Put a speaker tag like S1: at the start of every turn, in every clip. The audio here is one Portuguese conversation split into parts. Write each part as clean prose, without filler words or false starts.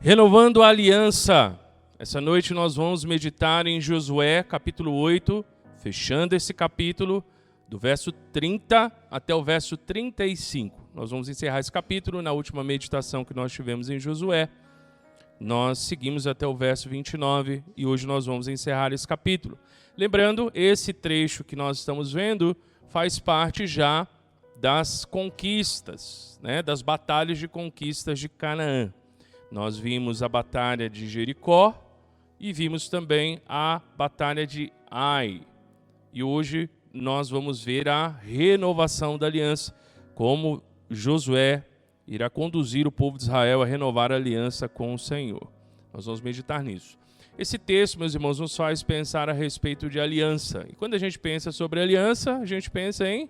S1: Renovando a aliança. Essa noite nós vamos meditar em Josué, capítulo 8, fechando esse capítulo, do verso 30 até o verso 35. Nós vamos encerrar esse capítulo na última meditação que nós tivemos em Josué. Nós seguimos até o verso 29 e hoje nós vamos encerrar esse capítulo. Lembrando, esse trecho que nós estamos vendo faz parte já das conquistas, das batalhas de conquistas de Canaã. Nós vimos a batalha de Jericó e vimos também a batalha de Ai. E hoje nós vamos ver a renovação da aliança, como Josué irá conduzir o povo de Israel a renovar a aliança com o Senhor. Nós vamos meditar nisso. Esse texto, meus irmãos, nos faz pensar a respeito de aliança. E quando a gente pensa sobre aliança, a gente pensa em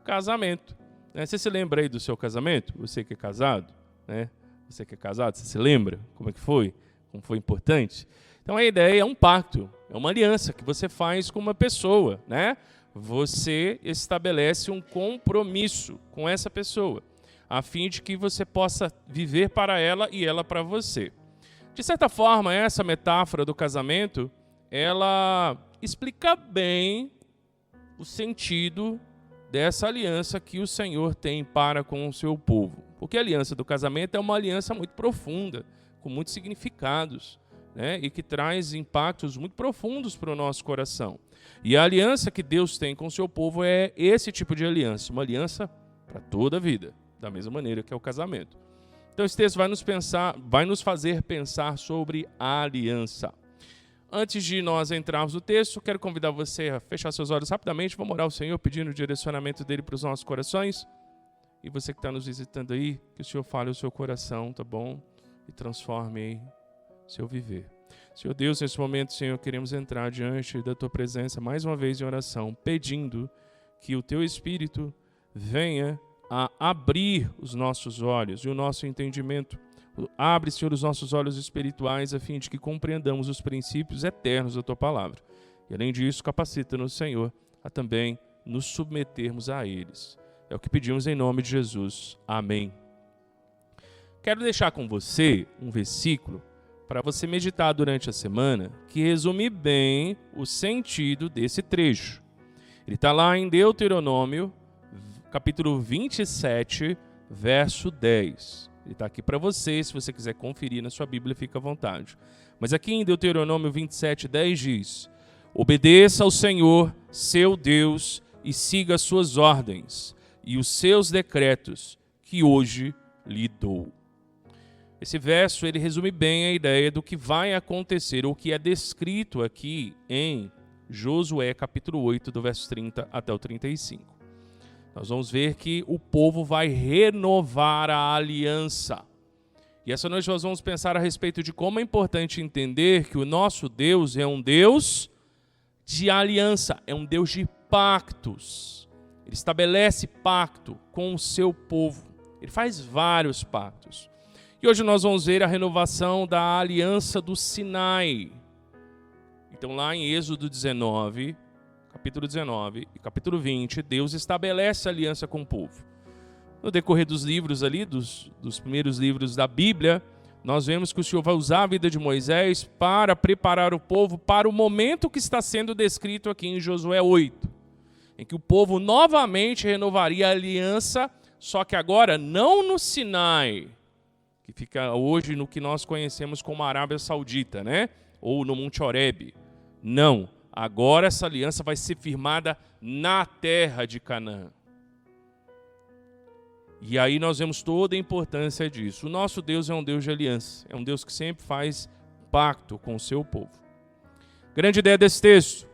S1: casamento. Você se lembra aí do seu casamento? Você que é casado, Você que é casado, você se lembra como é que foi? Como foi importante? Então a ideia é um pacto, é uma aliança que você faz com uma pessoa, Você estabelece um compromisso com essa pessoa, a fim de que você possa viver para ela e ela para você. De certa forma, essa metáfora do casamento, ela explica bem o sentido dessa aliança que o Senhor tem para com o seu povo. Porque a aliança do casamento é uma aliança muito profunda, com muitos significados, e que traz impactos muito profundos para o nosso coração. E a aliança que Deus tem com o seu povo é esse tipo de aliança, uma aliança para toda a vida, da mesma maneira que é o casamento. Então esse texto vai nos fazer pensar sobre a aliança. Antes de nós entrarmos no texto, quero convidar você a fechar seus olhos rapidamente. Vamos orar ao Senhor pedindo o direcionamento dele para os nossos corações. E você que está nos visitando aí, que o Senhor fale o seu coração, tá bom? E transforme aí seu viver. Senhor Deus, nesse momento, Senhor, queremos entrar diante da Tua presença mais uma vez em oração, pedindo que o Teu Espírito venha a abrir os nossos olhos e o nosso entendimento. Abre, Senhor, os nossos olhos espirituais a fim de que compreendamos os princípios eternos da Tua palavra. E além disso, capacita-nos, Senhor, a também nos submetermos a eles. É o que pedimos em nome de Jesus. Amém. Quero deixar com você um versículo para você meditar durante a semana que resume bem o sentido desse trecho. Ele está lá em Deuteronômio, capítulo 27, verso 10. Ele está aqui para você, se você quiser conferir na sua Bíblia, fica à vontade. Mas aqui em Deuteronômio 27, 10 diz: obedeça ao Senhor, seu Deus, e siga as suas ordens e os seus decretos que hoje lhe dou. Esse verso ele resume bem a ideia do que vai acontecer, ou que é descrito aqui em Josué capítulo 8, do verso 30 até o 35. Nós vamos ver que o povo vai renovar a aliança. E essa noite nós vamos pensar a respeito de como é importante entender que o nosso Deus é um Deus de aliança, é um Deus de pactos. Ele estabelece pacto com o seu povo. Ele faz vários pactos. E hoje nós vamos ver a renovação da aliança do Sinai. Então lá em Êxodo 19, capítulo 19 e capítulo 20, Deus estabelece a aliança com o povo. No decorrer dos livros ali, dos primeiros livros da Bíblia, nós vemos que o Senhor vai usar a vida de Moisés para preparar o povo para o momento que está sendo descrito aqui em Josué 8. Em que o povo novamente renovaria a aliança, só que agora não no Sinai, que fica hoje no que nós conhecemos como Arábia Saudita, ou no Monte Horebe. Não, agora essa aliança vai ser firmada na terra de Canaã. E aí nós vemos toda a importância disso. O nosso Deus é um Deus de aliança, é um Deus que sempre faz pacto com o seu povo. Grande ideia desse texto: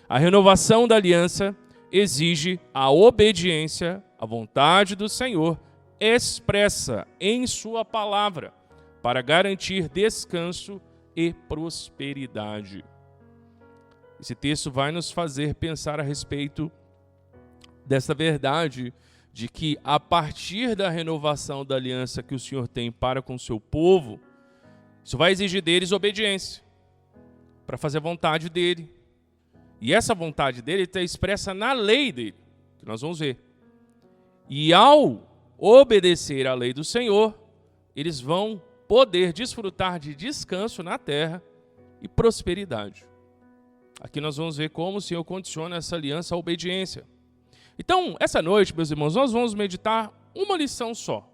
S1: a renovação da aliança exige a obediência à vontade do Senhor expressa em sua palavra para garantir descanso e prosperidade. Esse texto vai nos fazer pensar a respeito dessa verdade de que a partir da renovação da aliança que o Senhor tem para com o seu povo, isso vai exigir deles obediência para fazer a vontade dele. E essa vontade dele está expressa na lei dele, que nós vamos ver. E ao obedecer à lei do Senhor, eles vão poder desfrutar de descanso na terra e prosperidade. Aqui nós vamos ver como o Senhor condiciona essa aliança à obediência. Então, essa noite, meus irmãos, nós vamos meditar uma lição só.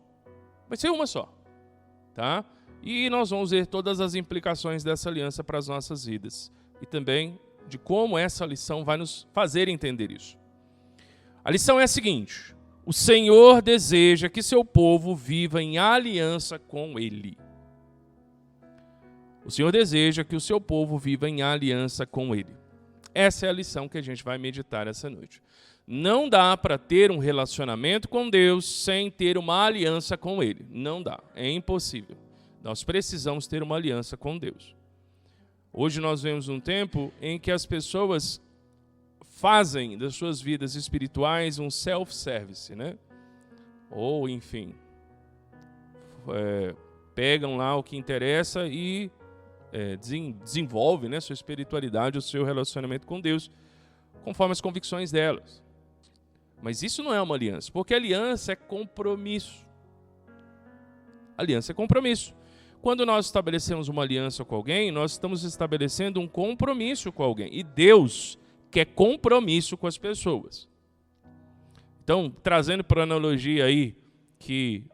S1: Vai ser uma só, tá? E nós vamos ver todas as implicações dessa aliança para as nossas vidas. E também de como essa lição vai nos fazer entender isso. A lição é a seguinte: o Senhor deseja que seu povo viva em aliança com Ele. O Senhor deseja que o seu povo viva em aliança com Ele. Essa é a lição que a gente vai meditar essa noite. Não dá para ter um relacionamento com Deus sem ter uma aliança com Ele. Não dá, é impossível. Nós precisamos ter uma aliança com Deus. Hoje nós vemos um tempo em que as pessoas fazem das suas vidas espirituais um self-service, né? Ou, enfim, pegam lá o que interessa e desenvolvem, né, sua espiritualidade, o seu relacionamento com Deus, conforme as convicções delas. Mas isso não é uma aliança, porque aliança é compromisso. Aliança é compromisso. Quando nós estabelecemos uma aliança com alguém, nós estamos estabelecendo um compromisso com alguém. E Deus quer compromisso com as pessoas. Então, trazendo para a analogia aí, que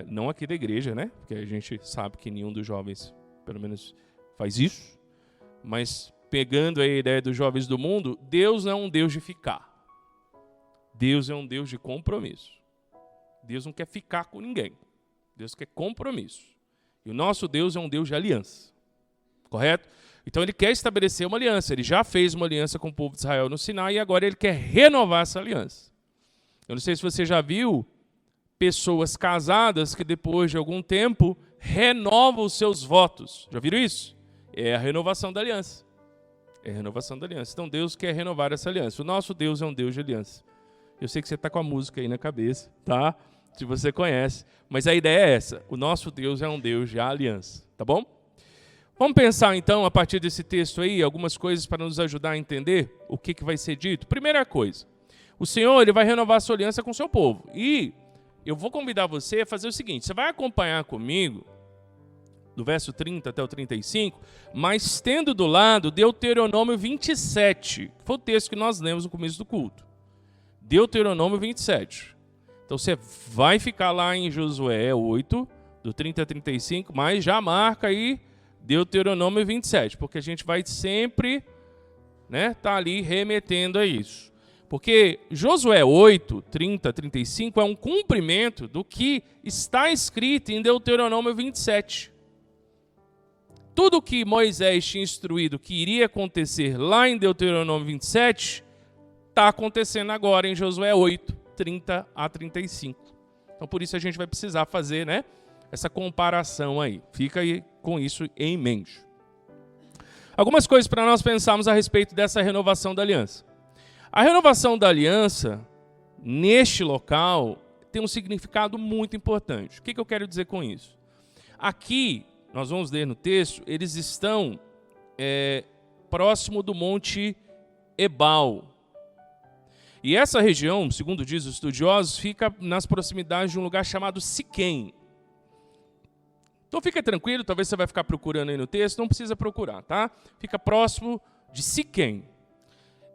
S1: não aqui da igreja, né? Porque a gente sabe que nenhum dos jovens, pelo menos, faz isso. Mas pegando a ideia dos jovens do mundo, Deus não é um Deus de ficar. Deus é um Deus de compromisso. Deus não quer ficar com ninguém. Deus quer compromisso. E o nosso Deus é um Deus de aliança. Correto? Então ele quer estabelecer uma aliança. Ele já fez uma aliança com o povo de Israel no Sinai e agora ele quer renovar essa aliança. Eu não sei se você já viu pessoas casadas que depois de algum tempo renovam os seus votos. Já viram isso? É a renovação da aliança. É a renovação da aliança. Então Deus quer renovar essa aliança. O nosso Deus é um Deus de aliança. Eu sei que você está com a música aí na cabeça, tá? Se você conhece. Mas a ideia é essa. O nosso Deus é um Deus de aliança. Tá bom? Vamos pensar então, a partir desse texto aí, algumas coisas para nos ajudar a entender o que vai ser dito. Primeira coisa. O Senhor ele vai renovar a sua aliança com o seu povo. E eu vou convidar você a fazer o seguinte. Você vai acompanhar comigo, do verso 30 até o 35, mas tendo do lado Deuteronômio 27. Que foi o texto que nós lemos no começo do culto. Deuteronômio 27. Então você vai ficar lá em Josué 8, do 30 a 35, mas já marca aí Deuteronômio 27, porque a gente vai sempre, né, tá ali remetendo a isso. Porque Josué 8, 30 a 35 é um cumprimento do que está escrito em Deuteronômio 27. Tudo que Moisés tinha instruído que iria acontecer lá em Deuteronômio 27 está acontecendo agora em Josué 8, 30 a 35. Então, por isso a gente vai precisar fazer, né, essa comparação aí. Fica aí com isso em mente. Algumas coisas para nós pensarmos a respeito dessa renovação da aliança. A renovação da aliança, neste local, tem um significado muito importante. O que eu quero dizer com isso? Aqui, nós vamos ler no texto, eles estão próximo do Monte Ebal. E essa região, segundo diz os estudiosos, fica nas proximidades de um lugar chamado Siquém. Então fica tranquilo, talvez você vai ficar procurando aí no texto, não precisa procurar, tá? Fica próximo de Siquém.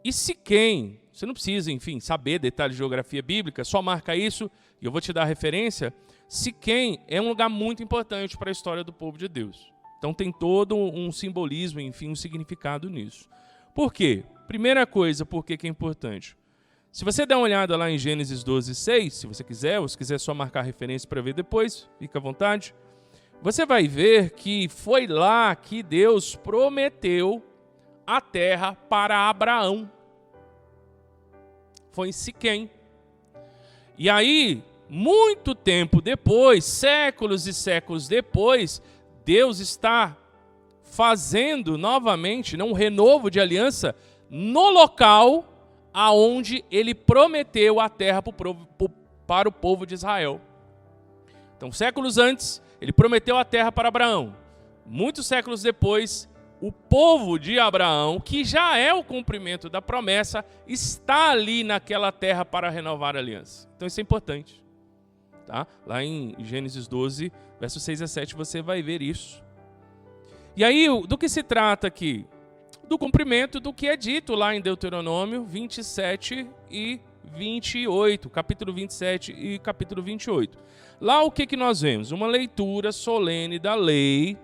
S1: E Siquém, você não precisa, enfim, saber detalhes de geografia bíblica, só marca isso, e eu vou te dar a referência. Siquém é um lugar muito importante para a história do povo de Deus. Então tem todo um simbolismo, enfim, um significado nisso. Por quê? Primeira coisa, por que é importante? Se você der uma olhada lá em Gênesis 12, 6, se você quiser, ou se quiser só marcar a referência para ver depois, fica à vontade. Você vai ver que foi lá que Deus prometeu a terra para Abraão. Foi em Siquém. E aí, muito tempo depois, séculos e séculos depois, Deus está fazendo novamente um renovo de aliança no local aonde ele prometeu a terra para o povo de Israel. Então, séculos antes, ele prometeu a terra para Abraão. Muitos séculos depois, o povo de Abraão, que já é o cumprimento da promessa, está ali naquela terra para renovar a aliança. Então, isso é importante. Tá? Lá em Gênesis 12, versos 6 a 7, você vai ver isso. E aí, do que se trata aqui? Do cumprimento do que é dito lá em Deuteronômio 27 e 28, capítulo 27 e capítulo 28. Lá o que nós vemos? Uma leitura solene da lei,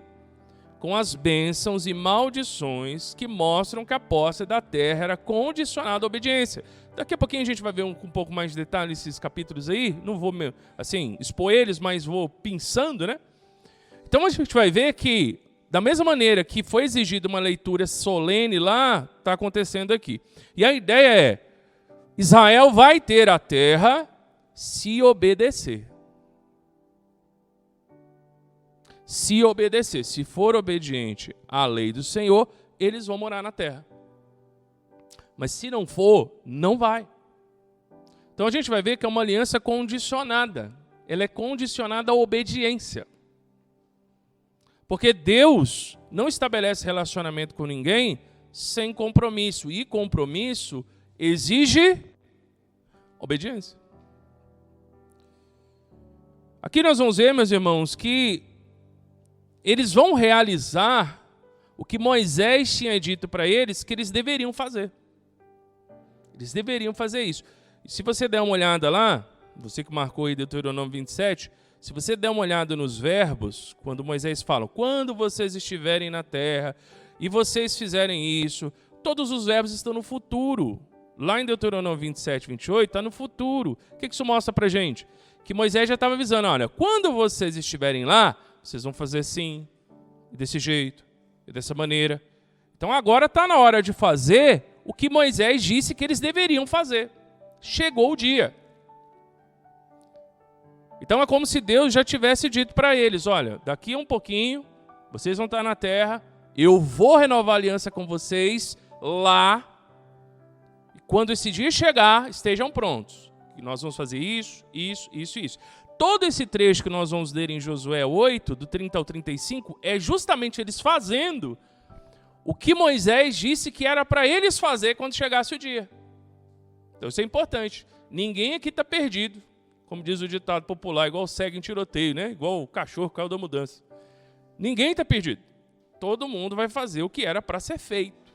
S1: com as bênçãos e maldições que mostram que a posse da terra era condicionada à obediência. Daqui a pouquinho a gente vai ver com um pouco mais de detalhe esses capítulos aí. Não vou assim expor eles, mas vou pensando, né? Então a gente vai ver que, da mesma maneira que foi exigida uma leitura solene lá, está acontecendo aqui. E a ideia é, Israel vai ter a terra se obedecer. Se obedecer, se for obediente à lei do Senhor, eles vão morar na terra. Mas se não for, não vai. Então a gente vai ver que é uma aliança condicionada. Ela é condicionada à obediência. Porque Deus não estabelece relacionamento com ninguém sem compromisso. E compromisso exige obediência. Aqui nós vamos ver, meus irmãos, que eles vão realizar o que Moisés tinha dito para eles que eles deveriam fazer. Eles deveriam fazer isso. E se você der uma olhada lá, você que marcou aí Deuteronômio 27, se você der uma olhada nos verbos, quando Moisés fala, quando vocês estiverem na terra e vocês fizerem isso, todos os verbos estão no futuro. Lá em Deuteronômio 27, 28, está no futuro. O que isso mostra para a gente? Que Moisés já estava avisando, olha, quando vocês estiverem lá, vocês vão fazer assim, desse jeito, e dessa maneira. Então agora está na hora de fazer o que Moisés disse que eles deveriam fazer. Chegou o dia. Então é como se Deus já tivesse dito para eles, olha, daqui a um pouquinho, vocês vão estar na terra, eu vou renovar a aliança com vocês lá, e quando esse dia chegar, estejam prontos. E nós vamos fazer isso, isso, isso e isso. Todo esse trecho que nós vamos ler em Josué 8, do 30 ao 35, é justamente eles fazendo o que Moisés disse que era para eles fazer quando chegasse o dia. Então isso é importante. Ninguém aqui está perdido, como diz o ditado popular, igual cego em tiroteio, né? Igual o cachorro caiu da mudança. Ninguém está perdido. Todo mundo vai fazer o que era para ser feito.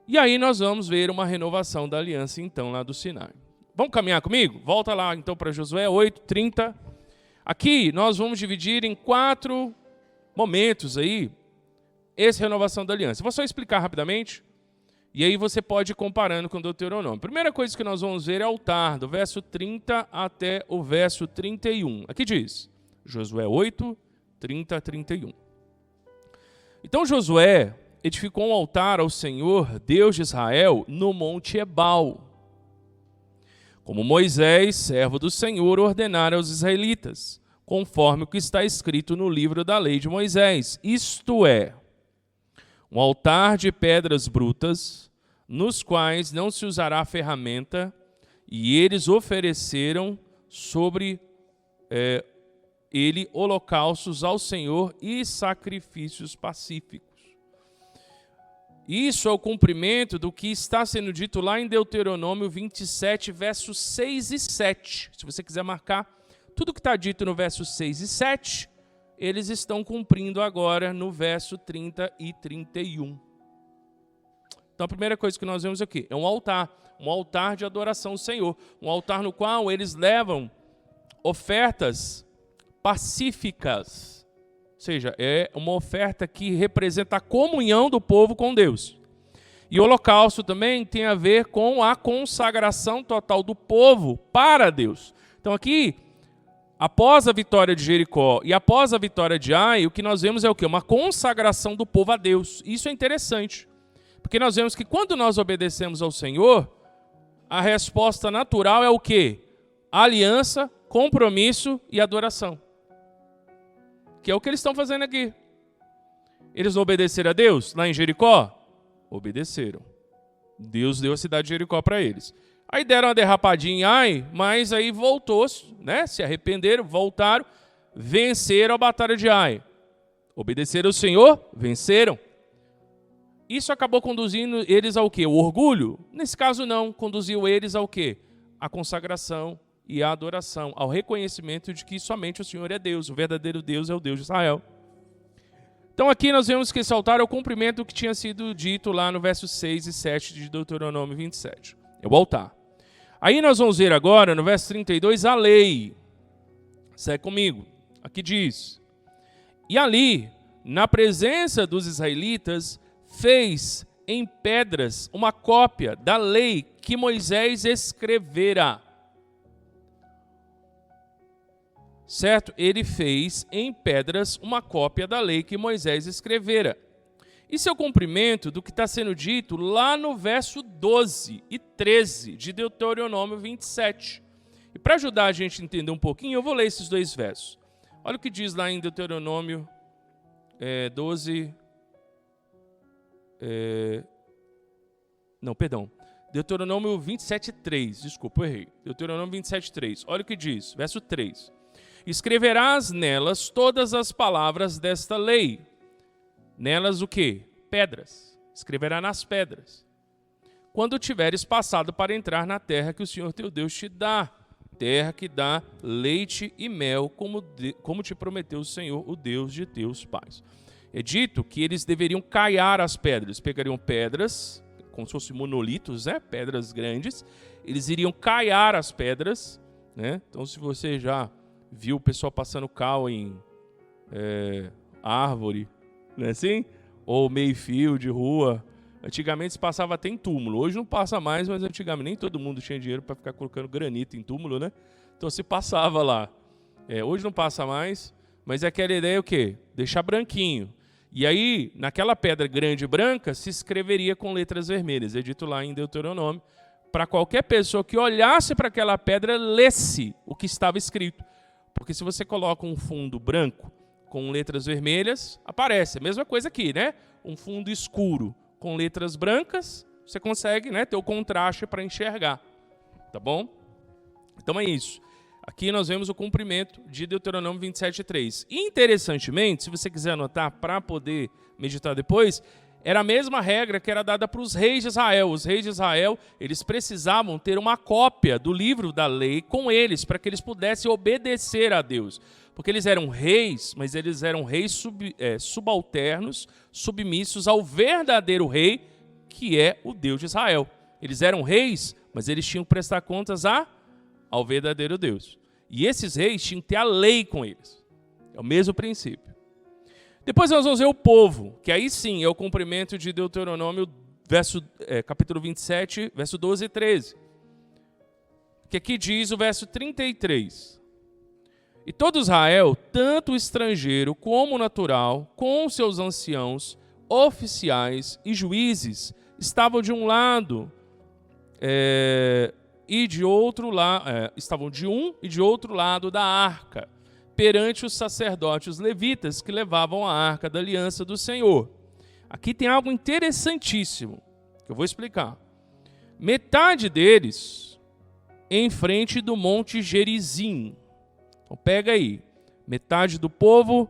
S1: E aí nós vamos ver uma renovação da aliança, então, lá do Sinai. Vamos caminhar comigo? Volta lá, então, para Josué 8, 30. Aqui nós vamos dividir em 4 momentos aí essa renovação da aliança. Vou só explicar rapidamente, e aí você pode ir comparando com o Deuteronômio. Primeira coisa que nós vamos ver é o altar, do verso 30 até o verso 31. Aqui diz, Josué 8, 30 a 31. Então Josué edificou um altar ao Senhor, Deus de Israel, no monte Ebal, como Moisés, servo do Senhor, ordenara aos israelitas, conforme o que está escrito no livro da lei de Moisés, isto é, um altar de pedras brutas, nos quais não se usará ferramenta, e eles ofereceram sobre ele holocaustos ao Senhor e sacrifícios pacíficos. Isso é o cumprimento do que está sendo dito lá em Deuteronômio 27, versos 6 e 7. Se você quiser marcar, tudo que está dito no versos 6 e 7, eles estão cumprindo agora no verso 30 e 31. Então a primeira coisa que nós vemos aqui é um altar de adoração ao Senhor, um altar no qual eles levam ofertas pacíficas. Ou seja, é uma oferta que representa a comunhão do povo com Deus. E o holocausto também tem a ver com a consagração total do povo para Deus. Então aqui, após a vitória de Jericó e após a vitória de Ai, o que nós vemos é o quê? Uma consagração do povo a Deus. Isso é interessante, porque nós vemos que quando nós obedecemos ao Senhor, a resposta natural é o quê? Aliança, compromisso e adoração. Que é o que eles estão fazendo aqui. Eles não obedeceram a Deus lá em Jericó? Obedeceram. Deus deu a cidade de Jericó para eles. Aí deram uma derrapadinha em Ai, mas aí voltou, né? Se arrependeram, voltaram, venceram a batalha de Ai. Obedeceram ao Senhor? Venceram. Isso acabou conduzindo eles ao quê? O orgulho? Nesse caso não, conduziu eles ao quê? A consagração e à adoração, ao reconhecimento de que somente o Senhor é Deus, o verdadeiro Deus é o Deus de Israel. Então aqui nós vemos que esse altar é o cumprimento do que tinha sido dito lá no versos 6 e 7 de Deuteronômio 27. É o altar. Aí nós vamos ver agora, no verso 32, a lei. Segue comigo. Aqui diz: e ali, na presença dos israelitas, fez em pedras uma cópia da lei que Moisés escrevera. Certo? Ele fez em pedras uma cópia da lei que Moisés escrevera. Isso é o cumprimento do que está sendo dito lá no verso 12 e 13 de Deuteronômio 27. E para ajudar a gente a entender um pouquinho, eu vou ler esses dois versos. Olha o que diz lá em Deuteronômio 12... Deuteronômio 27:3. Desculpa, eu errei. Deuteronômio 27:3. Olha o que diz, verso 3. Escreverás nelas todas as palavras desta lei. Nelas o quê? Pedras. Escreverá nas pedras. Quando tiveres passado para entrar na terra que o Senhor teu Deus te dá, terra que dá leite e mel, como te prometeu o Senhor, o Deus de teus pais. É dito que eles deveriam caiar as pedras. Pegariam pedras, como se fossem monolitos, né? Pedras grandes. Eles iriam caiar as pedras, né? Então, se você já viu o pessoal passando cal em árvore, não é assim? Ou meio-fio de rua. Antigamente se passava até em túmulo. Hoje não passa mais, mas antigamente nem todo mundo tinha dinheiro para ficar colocando granito em túmulo, né? Então se passava lá. Hoje não passa mais, mas é aquela ideia o quê? Deixar branquinho. E aí, naquela pedra grande e branca, se escreveria com letras vermelhas. É dito lá em Deuteronômio, para qualquer pessoa que olhasse para aquela pedra, lesse o que estava escrito. Porque se você coloca um fundo branco com letras vermelhas, aparece. A mesma coisa aqui, né? Um fundo escuro com letras brancas, você consegue, né, ter o contraste para enxergar. Tá bom? Então é isso. Aqui nós vemos o cumprimento de Deuteronômio 27:3. Interessantemente, se você quiser anotar para poder meditar depois, era a mesma regra que era dada para os reis de Israel. Os reis de Israel, eles precisavam ter uma cópia do livro da lei com eles, para que eles pudessem obedecer a Deus. Porque eles eram reis, mas eles eram reis subalternos, submissos ao verdadeiro rei, que é o Deus de Israel. Eles eram reis, mas eles tinham que prestar contas ao verdadeiro Deus. E esses reis tinham que ter a lei com eles. É o mesmo princípio. Depois nós vamos ver o povo, que aí sim é o cumprimento de Deuteronômio, capítulo 27, verso 12 e 13. Que aqui diz o verso 33. E todo Israel, tanto o estrangeiro como o natural, com seus anciãos, oficiais e juízes, estavam de um lado e de outro lado, estavam de um e de outro lado da arca, perante os sacerdotes os levitas que levavam a arca da aliança do Senhor. Aqui tem algo interessantíssimo, que eu vou explicar. Metade deles em frente do monte Gerizim. Então pega aí, metade do povo,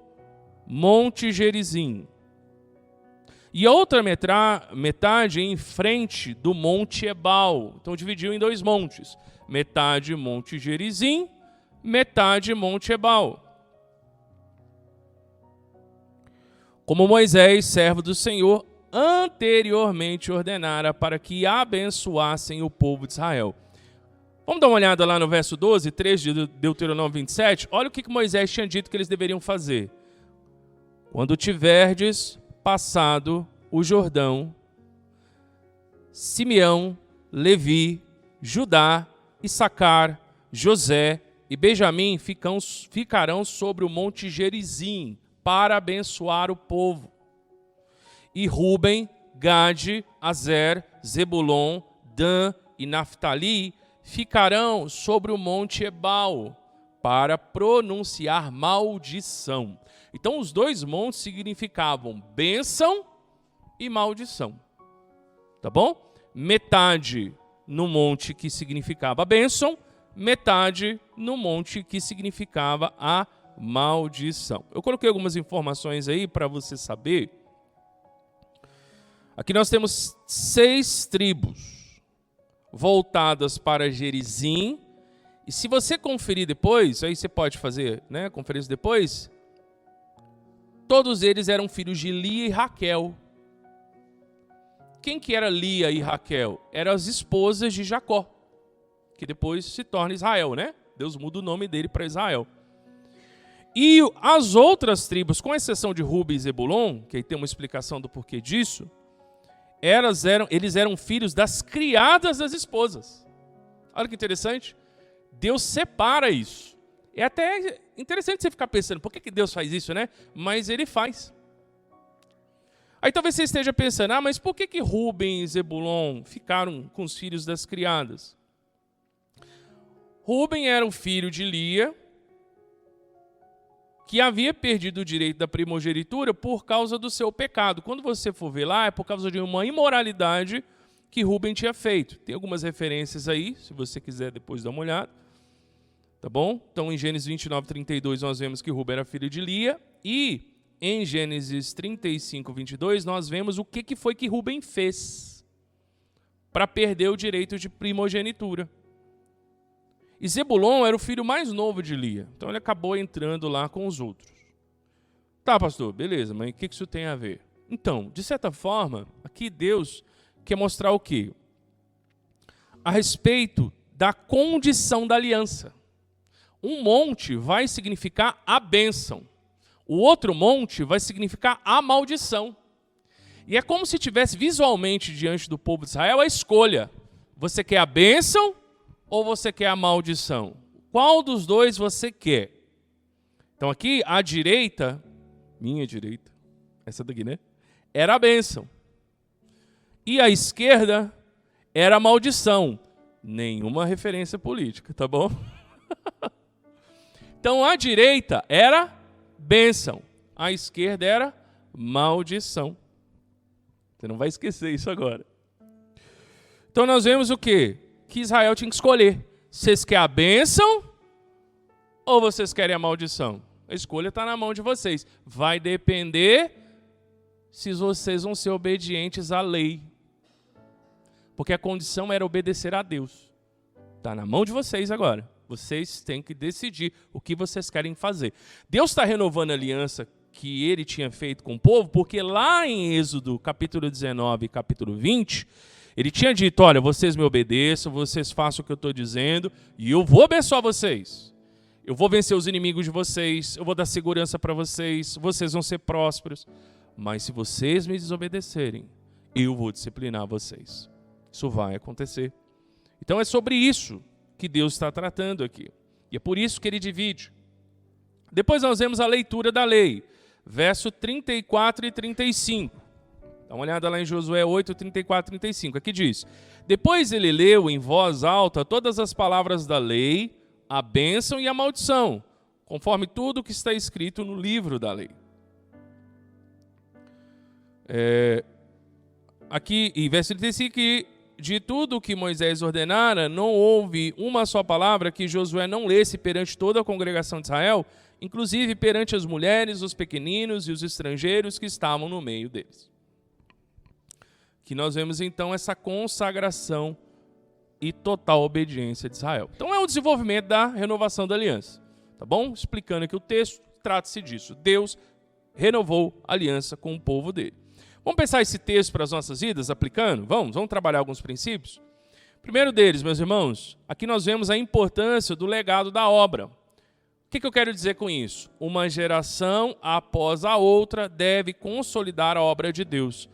S1: monte Gerizim. E a outra metade em frente do monte Ebal. Então dividiu em dois montes. Metade monte Gerizim, metade monte Ebal. Como Moisés, servo do Senhor, anteriormente ordenara para que abençoassem o povo de Israel. Vamos dar uma olhada lá no verso 12, 3 de Deuteronômio 27. Olha o que Moisés tinha dito que eles deveriam fazer. Quando tiverdes passado o Jordão, Simeão, Levi, Judá, Issacar, José e Benjamim ficarão sobre o monte Gerizim para abençoar o povo. E Ruben, Gade, Azer, Zebulon, Dan e Naftali ficarão sobre o monte Ebal para pronunciar maldição. Então os dois montes significavam bênção e maldição. Tá bom? Metade no monte que significava bênção, metade no monte que significava a maldição. Eu coloquei algumas informações aí para você saber. Aqui nós temos 6 tribos voltadas para Gerizim E se você conferir depois, aí você pode fazer, né, conferência depois, todos eles eram filhos de Lia e Raquel. Quem que era Lia e Raquel? Eram as esposas de Jacó, que depois se torna Israel, né? Deus muda o nome dele para Israel. E as outras tribos, com exceção de Ruben e Zebulon, que aí tem uma explicação do porquê disso, eles eram filhos das criadas das esposas. Olha que interessante. Deus separa isso. É até interessante você ficar pensando, por que Deus faz isso, né? Mas ele faz. Aí talvez você esteja pensando, mas por que Ruben e Zebulon ficaram com os filhos das criadas? Ruben era um filho de Lia, que havia perdido o direito da primogenitura por causa do seu pecado. Quando você for ver lá, é por causa de uma imoralidade que Ruben tinha feito. Tem algumas referências aí, se você quiser depois dar uma olhada. Tá bom? Então, em Gênesis 29, 32, nós vemos que Ruben era filho de Lia. E em Gênesis 35, 22, nós vemos o que foi que Ruben fez para perder o direito de primogenitura. E Zebulon era o filho mais novo de Lia. Então, ele acabou entrando lá com os outros. Tá, pastor, beleza, mas o que isso tem a ver? Então, de certa forma, aqui Deus quer mostrar o quê? A respeito da condição da aliança. Um monte vai significar a bênção. O outro monte vai significar a maldição. E é como se tivesse visualmente diante do povo de Israel a escolha. Você quer a bênção ou você quer a maldição? Qual dos dois você quer? Então aqui, à direita, minha direita, essa daqui, né? Era a bênção. E à esquerda era a maldição. Nenhuma referência política, tá bom? Então, à direita era bênção, à esquerda era maldição. Você não vai esquecer isso agora. Então, nós vemos o quê? Que Israel tinha que escolher. Vocês querem a bênção ou vocês querem a maldição? A escolha está na mão de vocês. Vai depender se vocês vão ser obedientes à lei. Porque a condição era obedecer a Deus. Está na mão de vocês agora. Vocês têm que decidir o que vocês querem fazer. Deus está renovando a aliança que ele tinha feito com o povo, porque lá em Êxodo, capítulo 19 e capítulo 20, ele tinha dito, olha, vocês me obedeçam, vocês façam o que eu estou dizendo, e eu vou abençoar vocês. Eu vou vencer os inimigos de vocês, eu vou dar segurança para vocês, vocês vão ser prósperos. Mas se vocês me desobedecerem, eu vou disciplinar vocês. Isso vai acontecer. Então é sobre isso que Deus está tratando aqui. E é por isso que ele divide. Depois nós vemos a leitura da lei. Verso 34 e 35. Dá uma olhada lá em Josué 8, 34 e 35. Aqui diz, depois ele leu em voz alta todas as palavras da lei, a bênção e a maldição, conforme tudo o que está escrito no livro da lei. Aqui em verso 35, de tudo o que Moisés ordenara, não houve uma só palavra que Josué não lesse perante toda a congregação de Israel, inclusive perante as mulheres, os pequeninos e os estrangeiros que estavam no meio deles. Que nós vemos então essa consagração e total obediência de Israel. Então é o desenvolvimento da renovação da aliança, tá bom? Explicando aqui o texto, trata-se disso. Deus renovou a aliança com o povo dele. Vamos pensar esse texto para as nossas vidas, aplicando? Vamos trabalhar alguns princípios? Primeiro deles, meus irmãos, aqui nós vemos a importância do legado da obra. O que eu quero dizer com isso? Uma geração após a outra deve consolidar a obra de Deus.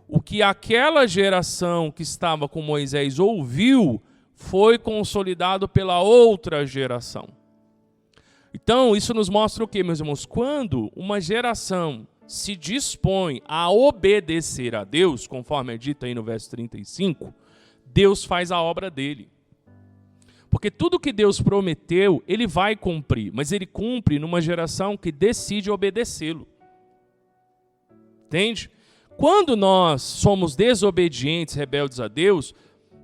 S1: O que aquela geração que estava com Moisés ouviu foi consolidado pela outra geração. Então, isso nos mostra o quê, meus irmãos? Quando uma geração se dispõe a obedecer a Deus, conforme é dito aí no verso 35, Deus faz a obra dele. Porque tudo que Deus prometeu, ele vai cumprir, mas ele cumpre numa geração que decide obedecê-lo. Entende? Quando nós somos desobedientes, rebeldes a Deus,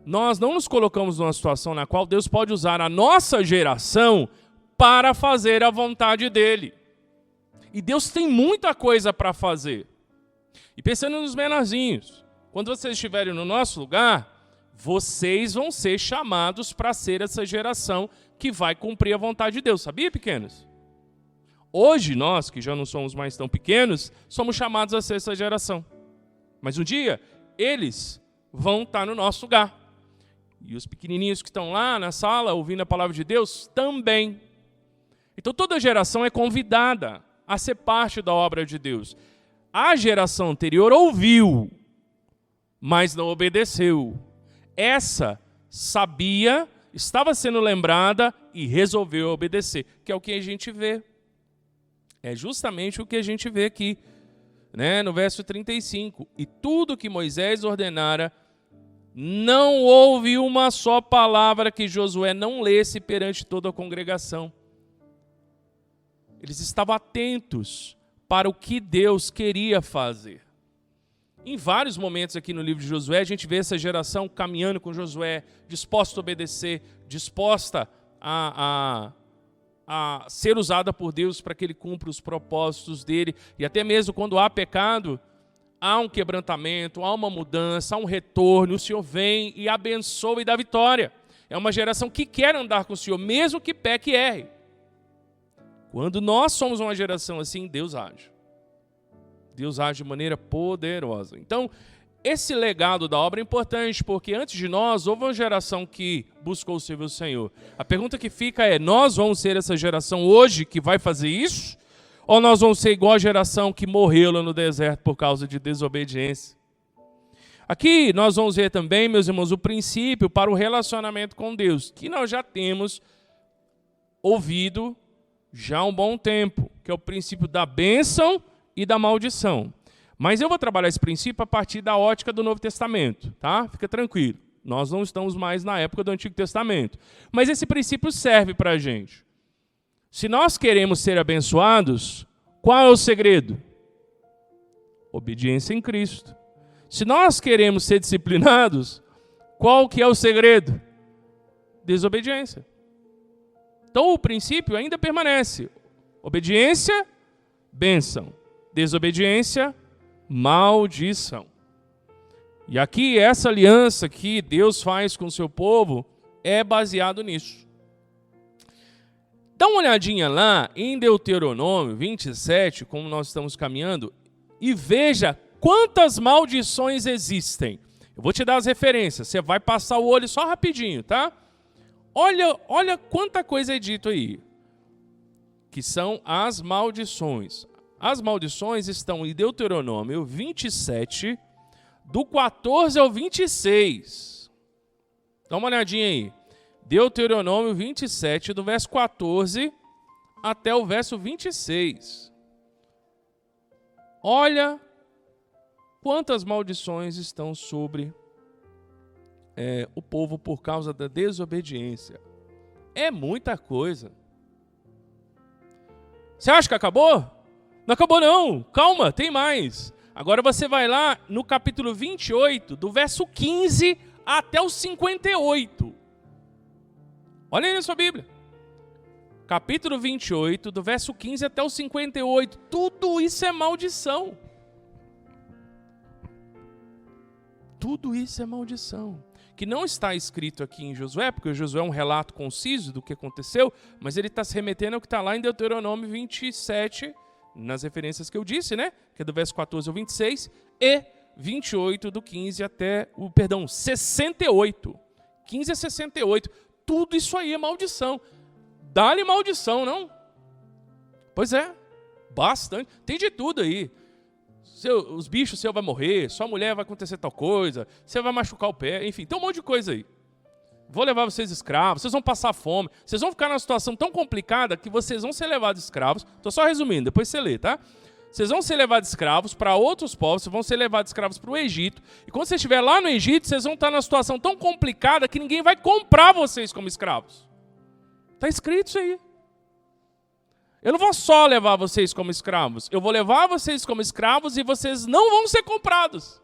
S1: nós não nos colocamos numa situação na qual Deus pode usar a nossa geração para fazer a vontade dele. E Deus tem muita coisa para fazer. E pensando nos menorzinhos, quando vocês estiverem no nosso lugar, vocês vão ser chamados para ser essa geração que vai cumprir a vontade de Deus. Sabia, pequenos? Hoje, nós, que já não somos mais tão pequenos, somos chamados a ser essa geração. Mas um dia, eles vão estar no nosso lugar. E os pequenininhos que estão lá na sala, ouvindo a palavra de Deus, também. Então, toda geração é convidada a ser parte da obra de Deus. A geração anterior ouviu, mas não obedeceu. Essa sabia, estava sendo lembrada e resolveu obedecer, que é o que a gente vê. É justamente o que a gente vê aqui, né, no verso 35. E tudo que Moisés ordenara, não houve uma só palavra que Josué não lesse perante toda a congregação. Eles estavam atentos para o que Deus queria fazer. Em vários momentos aqui no livro de Josué, a gente vê essa geração caminhando com Josué, disposta a obedecer, disposta a ser usada por Deus para que ele cumpra os propósitos dele. E até mesmo quando há pecado, há um quebrantamento, há uma mudança, há um retorno. O Senhor vem e abençoa e dá vitória. É uma geração que quer andar com o Senhor, mesmo que peque e erre. Quando nós somos uma geração assim, Deus age. Deus age de maneira poderosa. Então, esse legado da obra é importante, porque antes de nós, houve uma geração que buscou servir o Senhor. A pergunta que fica é, nós vamos ser essa geração hoje que vai fazer isso? Ou nós vamos ser igual a geração que morreu lá no deserto por causa de desobediência? Aqui nós vamos ver também, meus irmãos, o princípio para o relacionamento com Deus, que nós já temos ouvido já há um bom tempo, que é o princípio da bênção e da maldição. Mas eu vou trabalhar esse princípio a partir da ótica do Novo Testamento, tá? Fica tranquilo. Nós não estamos mais na época do Antigo Testamento. Mas esse princípio serve para a gente. Se nós queremos ser abençoados, qual é o segredo? Obediência em Cristo. Se nós queremos ser disciplinados, qual que é o segredo? Desobediência. Então o princípio ainda permanece. Obediência, bênção. Desobediência, maldição. E aqui, essa aliança que Deus faz com o seu povo é baseado nisso. Dá uma olhadinha lá em Deuteronômio 27, como nós estamos caminhando, e veja quantas maldições existem. Eu vou te dar as referências, você vai passar o olho só rapidinho, tá? Olha quanta coisa é dito aí, que são as maldições. As maldições estão em Deuteronômio 27, do 14 ao 26. Dá uma olhadinha aí. Deuteronômio 27, do verso 14 até o verso 26. Olha quantas maldições estão sobre o povo por causa da desobediência. É muita coisa. Você acha que acabou? Não acabou não, calma, tem mais. Agora você vai lá no capítulo 28, do verso 15 até o 58. Olha aí na sua Bíblia. Capítulo 28, do verso 15 até o 58. Tudo isso é maldição. Tudo isso é maldição. Que não está escrito aqui em Josué, porque Josué é um relato conciso do que aconteceu, mas ele está se remetendo ao que está lá em Deuteronômio 27, nas referências que eu disse, né? Que é do verso 14 ao 26, e 28, do 15 até 68. 15 a 68. Tudo isso aí é maldição. Dá-lhe maldição, não? Pois é, bastante. Tem de tudo aí. Os bichos, seu vai morrer, sua mulher vai acontecer tal coisa, você vai machucar o pé, enfim, tem um monte de coisa aí. Vou levar vocês escravos, vocês vão passar fome, vocês vão ficar numa situação tão complicada que vocês vão ser levados escravos. Estou só resumindo, depois você lê, tá? Vocês vão ser levados escravos para outros povos, vocês vão ser levados escravos para o Egito. E quando você estiver lá no Egito, vocês vão estar numa situação tão complicada que ninguém vai comprar vocês como escravos. Está escrito isso aí. Eu não vou só levar vocês como escravos, eu vou levar vocês como escravos e vocês não vão ser comprados.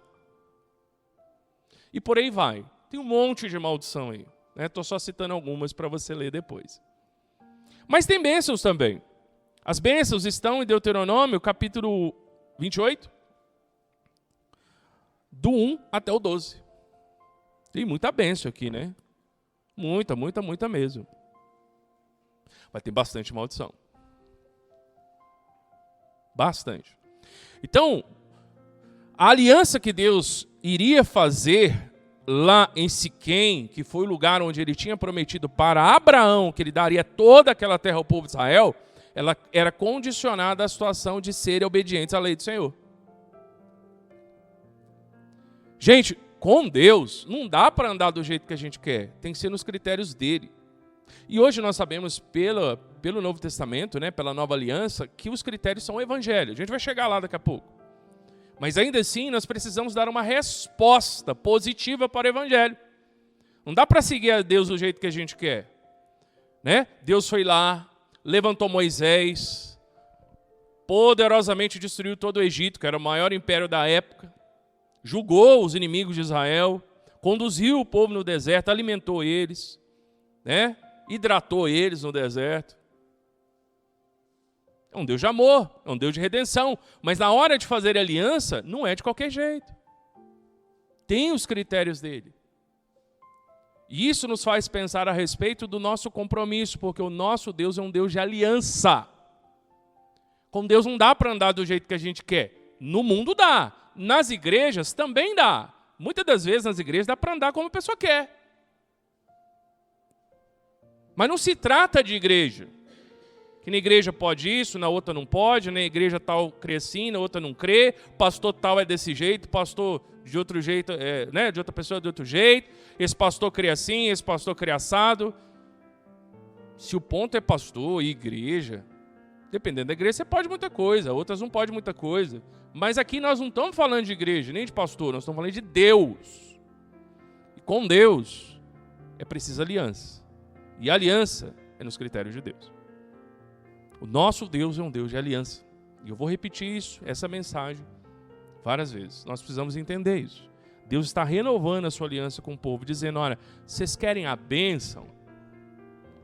S1: E por aí vai. Tem um monte de maldição aí. Estou só citando algumas para você ler depois. Mas tem bênçãos também. As bênçãos estão em Deuteronômio, capítulo 28, do 1 até o 12. Tem muita bênção aqui, né? Muita, muita, muita mesmo. Mas tem bastante maldição. Bastante. Então, a aliança que Deus iria fazer lá em Siquém, que foi o lugar onde ele tinha prometido para Abraão que ele daria toda aquela terra ao povo de Israel, ela era condicionada à situação de serem obedientes à lei do Senhor. Gente, com Deus não dá para andar do jeito que a gente quer, tem que ser nos critérios dele. E hoje nós sabemos pelo Novo Testamento, né, pela Nova Aliança, que os critérios são o Evangelho. A gente vai chegar lá daqui a pouco. Mas ainda assim, nós precisamos dar uma resposta positiva para o Evangelho. Não dá para seguir a Deus do jeito que a gente quer. Né? Deus foi lá, levantou Moisés, poderosamente destruiu todo o Egito, que era o maior império da época, julgou os inimigos de Israel, conduziu o povo no deserto, alimentou eles, né? Hidratou eles no deserto. É um Deus de amor, é um Deus de redenção, mas na hora de fazer aliança, não é de qualquer jeito. Tem os critérios dele. E isso nos faz pensar a respeito do nosso compromisso, porque o nosso Deus é um Deus de aliança. Com Deus não dá para andar do jeito que a gente quer. No mundo dá, nas igrejas também dá. Muitas das vezes nas igrejas dá para andar como a pessoa quer. Mas não se trata de igreja. Que na igreja pode isso, na outra não pode, na igreja tal crê assim, na outra não crê, pastor tal é desse jeito, pastor de outro jeito, né, de outra pessoa é de outro jeito, esse pastor crê assim, esse pastor crê assado. Se o ponto é pastor e igreja, dependendo da igreja, você pode muita coisa, outras não pode muita coisa. Mas aqui nós não estamos falando de igreja, nem de pastor, nós estamos falando de Deus. E com Deus é preciso aliança. E a aliança é nos critérios de Deus. O nosso Deus é um Deus de aliança. E eu vou repetir isso, essa mensagem, várias vezes. Nós precisamos entender isso. Deus está renovando a sua aliança com o povo, dizendo, olha, vocês querem a bênção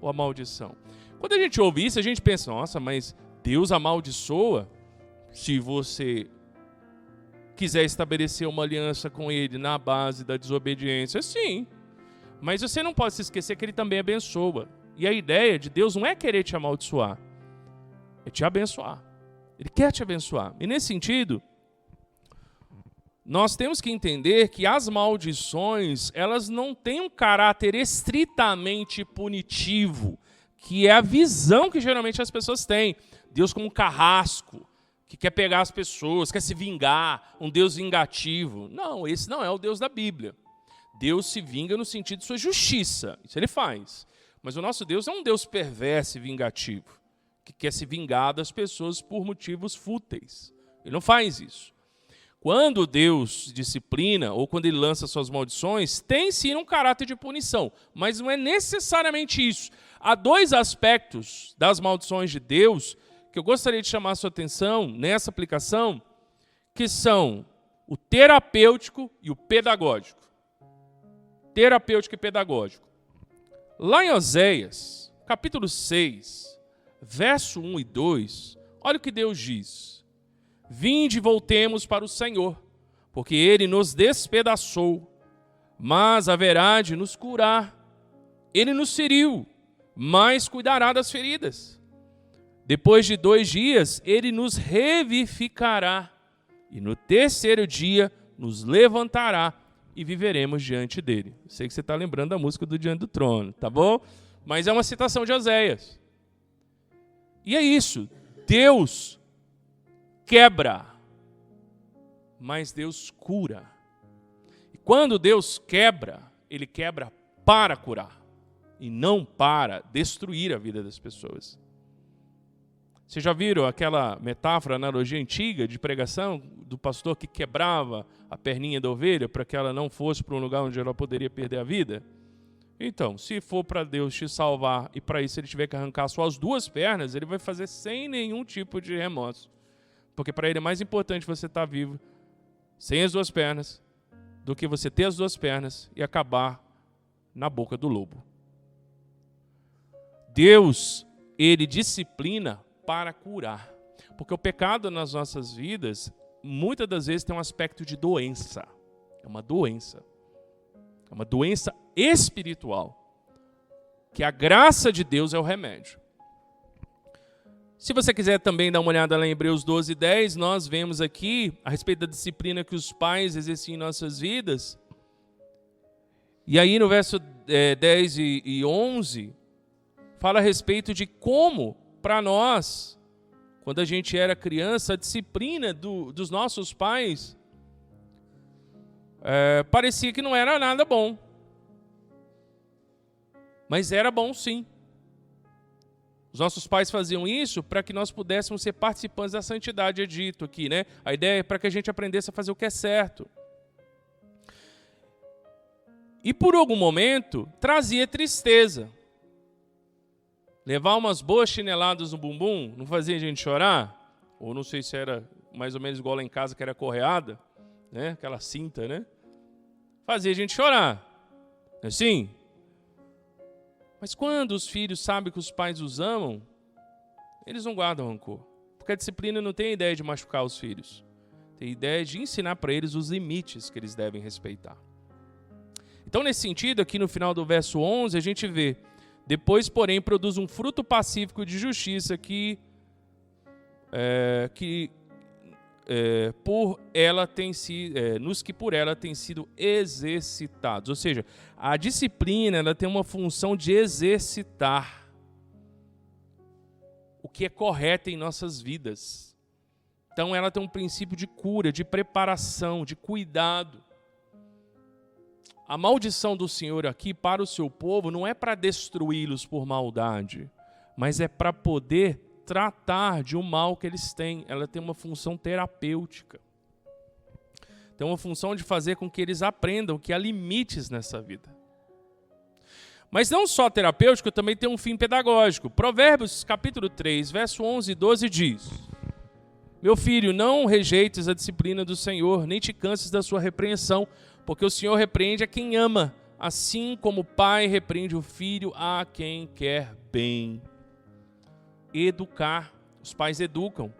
S1: ou a maldição? Quando a gente ouve isso, a gente pensa, nossa, mas Deus amaldiçoa se você quiser estabelecer uma aliança com Ele na base da desobediência. Sim, mas você não pode se esquecer que Ele também abençoa. E a ideia de Deus não é querer te amaldiçoar, é te abençoar. Ele quer te abençoar. E nesse sentido, nós temos que entender que as maldições, elas não têm um caráter estritamente punitivo, que é a visão que geralmente as pessoas têm. Deus como um carrasco, que quer pegar as pessoas, quer se vingar, um Deus vingativo. Não, esse não é o Deus da Bíblia. Deus se vinga no sentido de sua justiça, isso ele faz. Mas o nosso Deus é um Deus perverso e vingativo, que quer se vingar das pessoas por motivos fúteis. Ele não faz isso. Quando Deus disciplina, ou quando ele lança suas maldições, tem sim um caráter de punição, mas não é necessariamente isso. Há dois aspectos das maldições de Deus que eu gostaria de chamar a sua atenção nessa aplicação, que são o terapêutico e o pedagógico. Terapêutico e pedagógico. Lá em Oséias, capítulo 6, verso 1 e 2, olha o que Deus diz. Vinde e voltemos para o Senhor, porque Ele nos despedaçou, mas haverá de nos curar. Ele nos feriu, mas cuidará das feridas. Depois de 2 dias, Ele nos revivificará, e no terceiro dia nos levantará, e viveremos diante dele. Eu sei que você está lembrando da música do Diante do Trono, tá bom? Mas é uma citação de Oséias. E é isso, Deus quebra, mas Deus cura. E quando Deus quebra, Ele quebra para curar, e não para destruir a vida das pessoas. Vocês já viram aquela metáfora, analogia antiga de pregação do pastor que quebrava a perninha da ovelha para que ela não fosse para um lugar onde ela poderia perder a vida? Então, se for para Deus te salvar e para isso ele tiver que arrancar suas 2 pernas, ele vai fazer sem nenhum tipo de remorso. Porque para ele é mais importante você estar vivo sem as 2 pernas do que você ter as 2 pernas e acabar na boca do lobo. Deus, ele disciplina para curar. Porque o pecado nas nossas vidas, muitas das vezes tem um aspecto de doença. É uma doença. É uma doença espiritual, que a graça de Deus é o remédio. Se você quiser também dar uma olhada lá em Hebreus 12:10, nós vemos aqui a respeito da disciplina que os pais exerciam em nossas vidas. E aí no verso 10 e 11, fala a respeito de como, para nós, quando a gente era criança, a disciplina dos nossos pais parecia que não era nada bom. Mas era bom sim. Os nossos pais faziam isso para que nós pudéssemos ser participantes da santidade, é dito aqui, né? A ideia é para que a gente aprendesse a fazer o que é certo. E por algum momento, trazia tristeza. Levar umas boas chineladas no bumbum não fazia a gente chorar? Ou não sei se era mais ou menos igual lá em casa, que era correada, né? Aquela cinta, né? Fazia a gente chorar. Não é assim? Mas quando os filhos sabem que os pais os amam, eles não guardam rancor. Porque a disciplina não tem a ideia de machucar os filhos. Tem a ideia de ensinar para eles os limites que eles devem respeitar. Então, nesse sentido, aqui no final do verso 11, a gente vê: depois, porém, produz um fruto pacífico de justiça nos que por ela têm sido exercitados. Ou seja, a disciplina ela tem uma função de exercitar o que é correto em nossas vidas. Então ela tem um princípio de cura, de preparação, de cuidado. A maldição do Senhor aqui para o seu povo não é para destruí-los por maldade, mas é para poder tratar de um mal que eles têm. Ela tem uma função terapêutica. Tem uma função de fazer com que eles aprendam que há limites nessa vida. Mas não só terapêutico, também tem um fim pedagógico. Provérbios capítulo 3, verso 11 e 12 diz: meu filho, não rejeites a disciplina do Senhor, nem te canses da sua repreensão, porque o Senhor repreende a quem ama, assim como o pai repreende o filho a quem quer bem. Educar, os pais educam.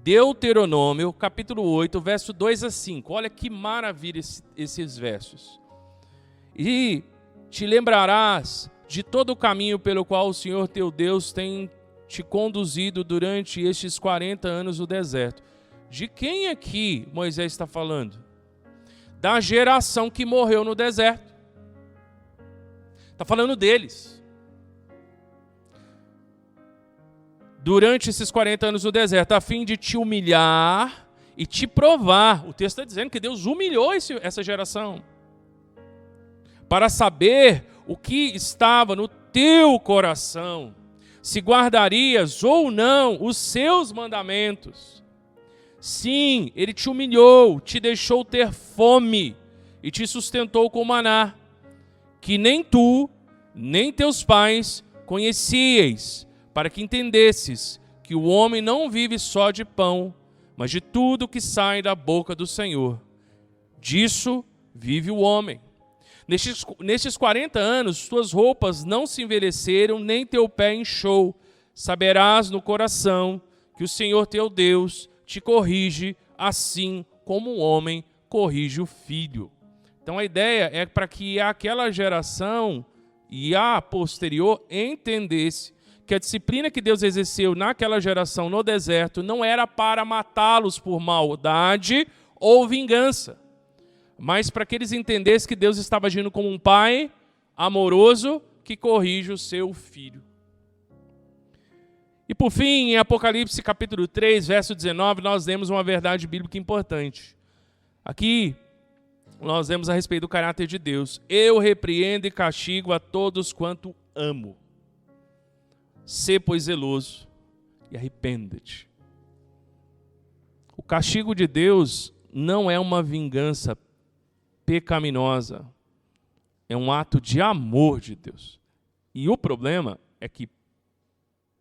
S1: Deuteronômio, capítulo 8, verso 2 a 5. Olha que maravilha esses versos. E te lembrarás de todo o caminho pelo qual o Senhor teu Deus tem te conduzido durante estes 40 anos no deserto. De quem aqui Moisés está falando? Da geração que morreu no deserto. Está falando deles. Durante esses 40 anos no deserto, a fim de te humilhar e te provar. O texto está dizendo que Deus humilhou essa geração. Para saber o que estava no teu coração, se guardarias ou não os seus mandamentos. Sim, ele te humilhou, te deixou ter fome e te sustentou com maná, que nem tu, nem teus pais conhecieis, para que entendesses que o homem não vive só de pão, mas de tudo que sai da boca do Senhor. Disso vive o homem. Nestes 40 anos, tuas roupas não se envelheceram, nem teu pé inchou. Saberás no coração que o Senhor teu Deus te corrige, assim como um homem corrige o filho. Então a ideia é para que aquela geração e a posterior entendesse que a disciplina que Deus exerceu naquela geração no deserto não era para matá-los por maldade ou vingança, mas para que eles entendessem que Deus estava agindo como um pai amoroso que corrige o seu filho. E por fim, em Apocalipse capítulo 3, verso 19, nós vemos uma verdade bíblica importante. Aqui nós vemos a respeito do caráter de Deus. Eu repreendo e castigo a todos quanto amo. Sê, pois, zeloso e arrependa-te. O castigo de Deus não é uma vingança pecaminosa. É um ato de amor de Deus. E o problema é que,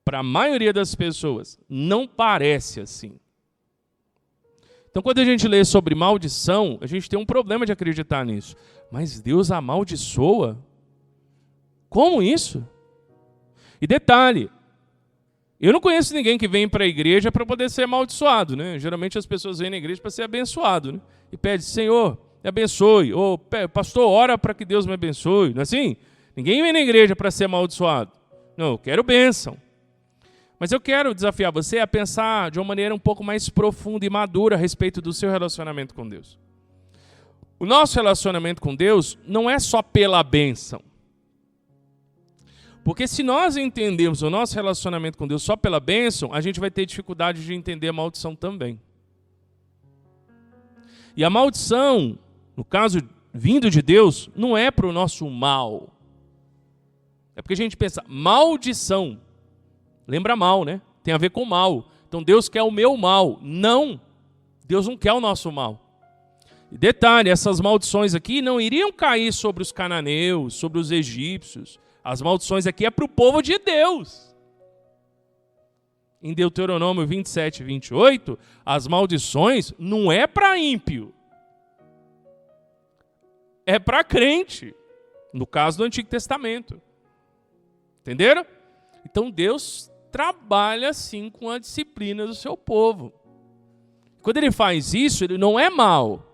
S1: para a maioria das pessoas, não parece assim. Então, quando a gente lê sobre maldição, a gente tem um problema de acreditar nisso. Mas Deus amaldiçoa? Como isso? E detalhe, eu não conheço ninguém que vem para a igreja para poder ser amaldiçoado, né? Geralmente as pessoas vêm na igreja para ser abençoado, né? E pede: Senhor, me abençoe. Ou, pastor, ora para que Deus me abençoe. Não é assim? Ninguém vem na igreja para ser amaldiçoado. Não, eu quero bênção. Mas eu quero desafiar você a pensar de uma maneira um pouco mais profunda e madura a respeito do seu relacionamento com Deus. O nosso relacionamento com Deus não é só pela bênção. Porque se nós entendermos o nosso relacionamento com Deus só pela bênção, a gente vai ter dificuldade de entender a maldição também. E a maldição, no caso vindo de Deus, não é para o nosso mal. É porque a gente pensa, maldição. Lembra mal, né? Tem a ver com mal. Então Deus quer o meu mal. Não. Deus não quer o nosso mal. E detalhe, essas maldições aqui não iriam cair sobre os cananeus, sobre os egípcios. As maldições aqui é para o povo de Deus. Em Deuteronômio 27 e 28, as maldições não é para ímpio. É para crente. No caso do Antigo Testamento. Entenderam? Então Deus trabalha assim com a disciplina do seu povo. Quando ele faz isso, ele não é mal.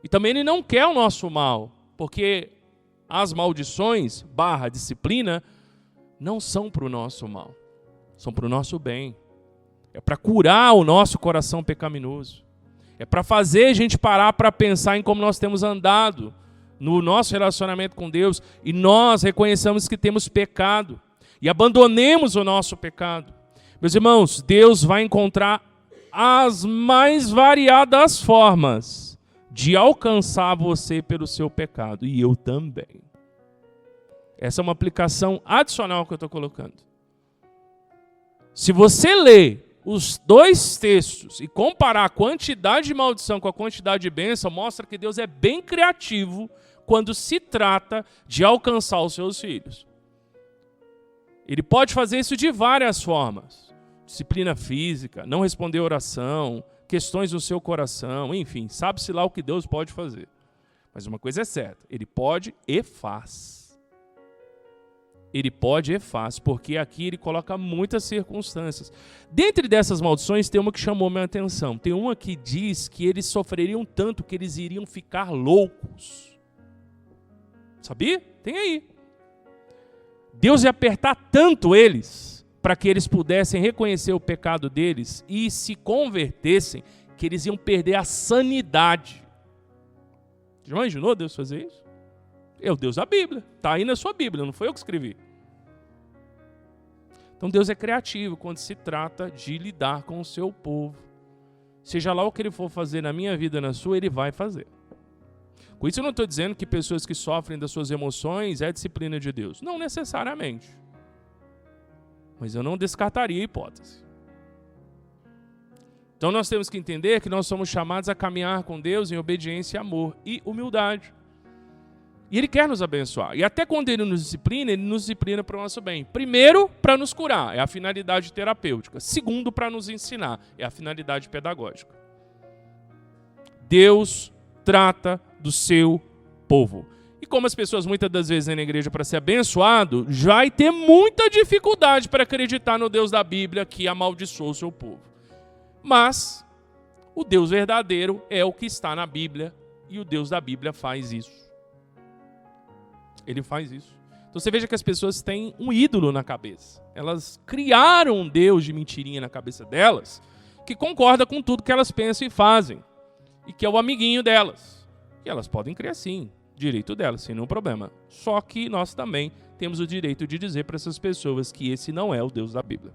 S1: E também ele não quer o nosso mal. Porque as maldições / disciplina não são para o nosso mal. São para o nosso bem. É para curar o nosso coração pecaminoso. É para fazer a gente parar para pensar em como nós temos andado no nosso relacionamento com Deus. E nós reconheçamos que temos pecado. E abandonemos o nosso pecado. Meus irmãos, Deus vai encontrar as mais variadas formas de alcançar você pelo seu pecado. E eu também. Essa é uma aplicação adicional que eu estou colocando. Se você ler os dois textos e comparar a quantidade de maldição com a quantidade de bênção, mostra que Deus é bem criativo quando se trata de alcançar os seus filhos. Ele pode fazer isso de várias formas. Disciplina física, não responder oração, questões no seu coração, enfim, sabe-se lá o que Deus pode fazer. Mas uma coisa é certa, ele pode e faz. Ele pode e faz, porque aqui ele coloca muitas circunstâncias. Dentre dessas maldições tem uma que chamou minha atenção. Tem uma que diz que eles sofreriam tanto que eles iriam ficar loucos. Sabia? Tem aí. Deus ia apertar tanto eles, para que eles pudessem reconhecer o pecado deles e se convertessem, que eles iam perder a sanidade. Já imaginou Deus fazer isso? É o Deus da Bíblia, está aí na sua Bíblia, não foi eu que escrevi. Então Deus é criativo quando se trata de lidar com o seu povo. Seja lá o que ele for fazer na minha vida, na sua, ele vai fazer. Com isso eu não estou dizendo que pessoas que sofrem das suas emoções é disciplina de Deus. Não necessariamente. Mas eu não descartaria a hipótese. Então nós temos que entender que nós somos chamados a caminhar com Deus em obediência, amor e humildade. E Ele quer nos abençoar. E até quando Ele nos disciplina para o nosso bem. Primeiro, para nos curar, é a finalidade terapêutica. Segundo, para nos ensinar, é a finalidade pedagógica. Deus trata do seu povo. E como as pessoas muitas das vezes vêm na igreja para ser abençoado, já vai ter muita dificuldade para acreditar no Deus da Bíblia que amaldiçoou o seu povo. Mas o Deus verdadeiro é o que está na Bíblia e o Deus da Bíblia faz isso. Ele faz isso. Então você veja que as pessoas têm um ídolo na cabeça. Elas criaram um Deus de mentirinha na cabeça delas que concorda com tudo que elas pensam e fazem. E que é o amiguinho delas. E elas podem crer sim, direito delas, sem nenhum problema. Só que nós também temos o direito de dizer para essas pessoas que esse não é o Deus da Bíblia.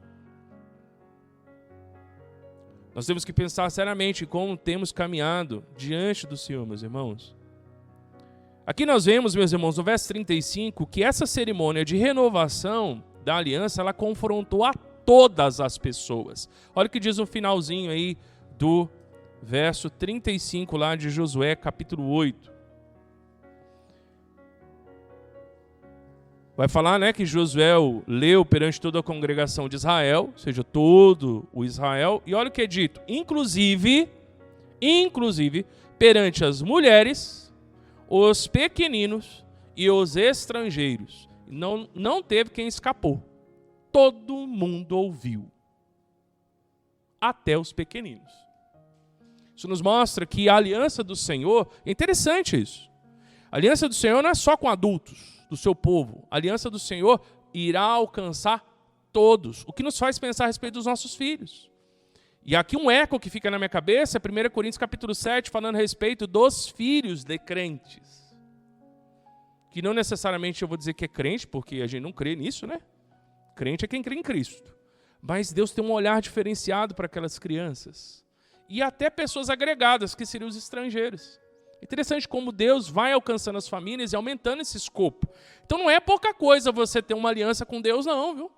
S1: Nós temos que pensar seriamente como temos caminhado diante do Senhor, meus irmãos. Aqui nós vemos, meus irmãos, no verso 35, que essa cerimônia de renovação da aliança, ela confrontou a todas as pessoas. Olha o que diz no finalzinho aí do verso 35 lá de Josué, capítulo 8. Vai falar, né, que Josué leu perante toda a congregação de Israel, ou seja, todo o Israel, e olha o que é dito, inclusive, perante as mulheres, os pequeninos e os estrangeiros. Não teve quem escapou. Todo mundo ouviu. Até os pequeninos. Isso nos mostra que a aliança do Senhor, é interessante isso. A aliança do Senhor não é só com adultos do seu povo. A aliança do Senhor irá alcançar todos. O que nos faz pensar a respeito dos nossos filhos. E aqui um eco que fica na minha cabeça é 1 Coríntios capítulo 7, falando a respeito dos filhos de crentes. Que não necessariamente eu vou dizer que é crente, porque a gente não crê nisso, né? Crente é quem crê em Cristo. Mas Deus tem um olhar diferenciado para aquelas crianças. E até pessoas agregadas, que seriam os estrangeiros. Interessante como Deus vai alcançando as famílias e aumentando esse escopo. Então não é pouca coisa você ter uma aliança com Deus, não, viu?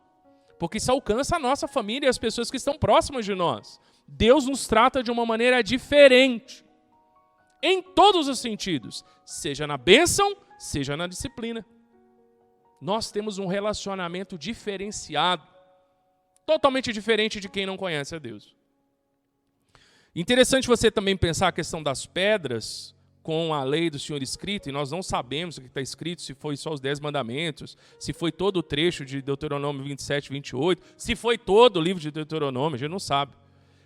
S1: Porque isso alcança a nossa família e as pessoas que estão próximas de nós. Deus nos trata de uma maneira diferente. Em todos os sentidos. Seja na bênção, seja na disciplina. Nós temos um relacionamento diferenciado. Totalmente diferente de quem não conhece a Deus. Interessante você também pensar a questão das pedras com a lei do Senhor escrita, e nós não sabemos o que está escrito, se foi só os 10 mandamentos, se foi todo o trecho de Deuteronômio 27, 28, se foi todo o livro de Deuteronômio, a gente não sabe.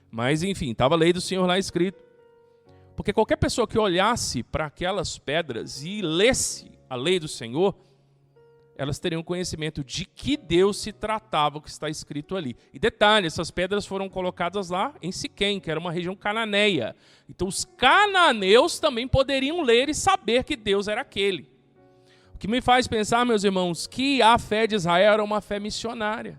S1: Mas, enfim, estava a lei do Senhor lá escrito. Porque qualquer pessoa que olhasse para aquelas pedras e lesse a lei do Senhor, elas teriam conhecimento de que Deus se tratava o que está escrito ali. E detalhe, essas pedras foram colocadas lá em Siquém, que era uma região cananeia. Então os cananeus também poderiam ler e saber que Deus era aquele. O que me faz pensar, meus irmãos, que a fé de Israel era uma fé missionária.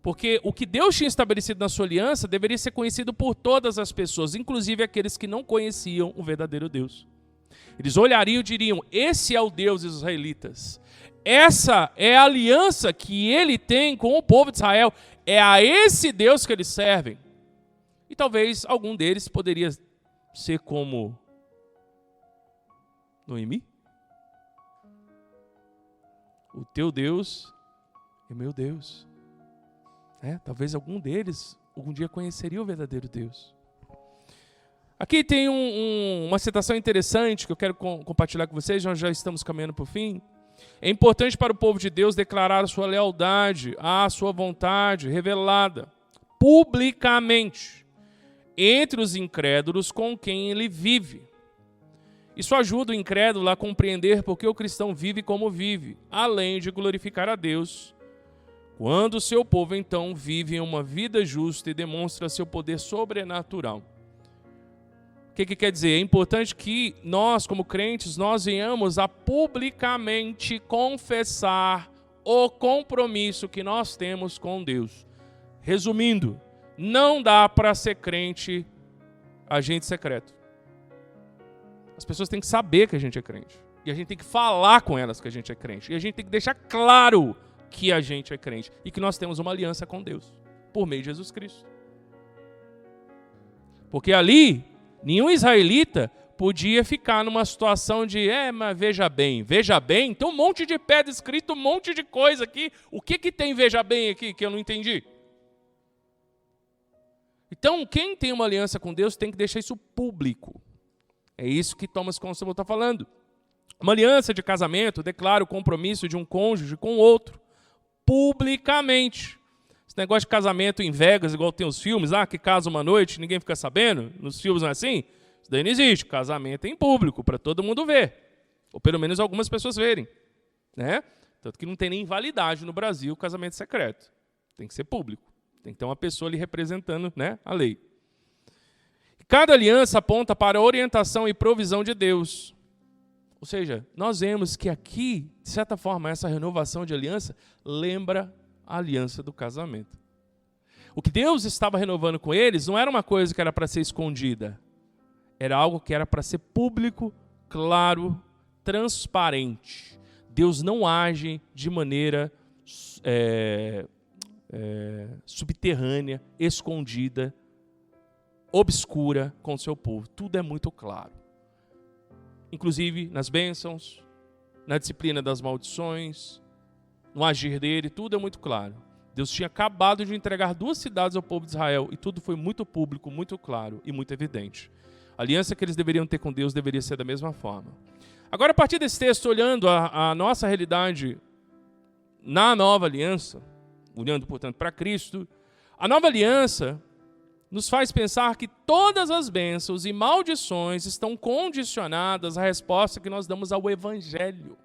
S1: Porque o que Deus tinha estabelecido na sua aliança deveria ser conhecido por todas as pessoas, inclusive aqueles que não conheciam o verdadeiro Deus. Eles olhariam e diriam, esse é o Deus dos israelitas. Essa é a aliança que ele tem com o povo de Israel. É a esse Deus que eles servem. E talvez algum deles poderia ser como Noemi. O teu Deus é meu Deus. Talvez algum deles algum dia conheceria o verdadeiro Deus. Aqui tem uma citação interessante que eu quero compartilhar com vocês. Nós já estamos caminhando para o fim. É importante para o povo de Deus declarar a sua lealdade, a sua vontade revelada publicamente entre os incrédulos com quem ele vive. Isso ajuda o incrédulo a compreender por que o cristão vive como vive, além de glorificar a Deus, quando o seu povo então vive em uma vida justa e demonstra seu poder sobrenatural. O que quer dizer? É importante que nós, como crentes, nós venhamos a publicamente confessar o compromisso que nós temos com Deus. Resumindo, não dá para ser crente agente secreto. As pessoas têm que saber que a gente é crente. E a gente tem que falar com elas que a gente é crente. E a gente tem que deixar claro que a gente é crente. E que nós temos uma aliança com Deus, por meio de Jesus Cristo. Porque ali nenhum israelita podia ficar numa situação de, mas veja bem, tem um monte de pedra escrito, um monte de coisa aqui, o que tem veja bem aqui que eu não entendi? Então, quem tem uma aliança com Deus tem que deixar isso público. É isso que Thomas Constable está falando. Uma aliança de casamento declara o compromisso de um cônjuge com o outro, publicamente. Esse negócio de casamento em Vegas, igual tem os filmes lá, que casa uma noite, ninguém fica sabendo, nos filmes não é assim? Isso daí não existe. Casamento é em público, para todo mundo ver. Ou pelo menos algumas pessoas verem. Né? Tanto que não tem nem validade no Brasil o casamento secreto. Tem que ser público. Tem que ter uma pessoa ali representando, né, a lei. Cada aliança aponta para a orientação e provisão de Deus. Ou seja, nós vemos que aqui, de certa forma, essa renovação de aliança lembra a aliança do casamento. O que Deus estava renovando com eles não era uma coisa que era para ser escondida. Era algo que era para ser público, claro, transparente. Deus não age de maneira subterrânea, escondida, obscura com o seu povo. Tudo é muito claro. Inclusive nas bênçãos, na disciplina das maldições, no agir dele, tudo é muito claro. Deus tinha acabado de entregar 2 cidades ao povo de Israel e tudo foi muito público, muito claro e muito evidente. A aliança que eles deveriam ter com Deus deveria ser da mesma forma. Agora, a partir desse texto, olhando a nossa realidade na nova aliança, olhando, portanto, para Cristo, a nova aliança nos faz pensar que todas as bênçãos e maldições estão condicionadas à resposta que nós damos ao Evangelho.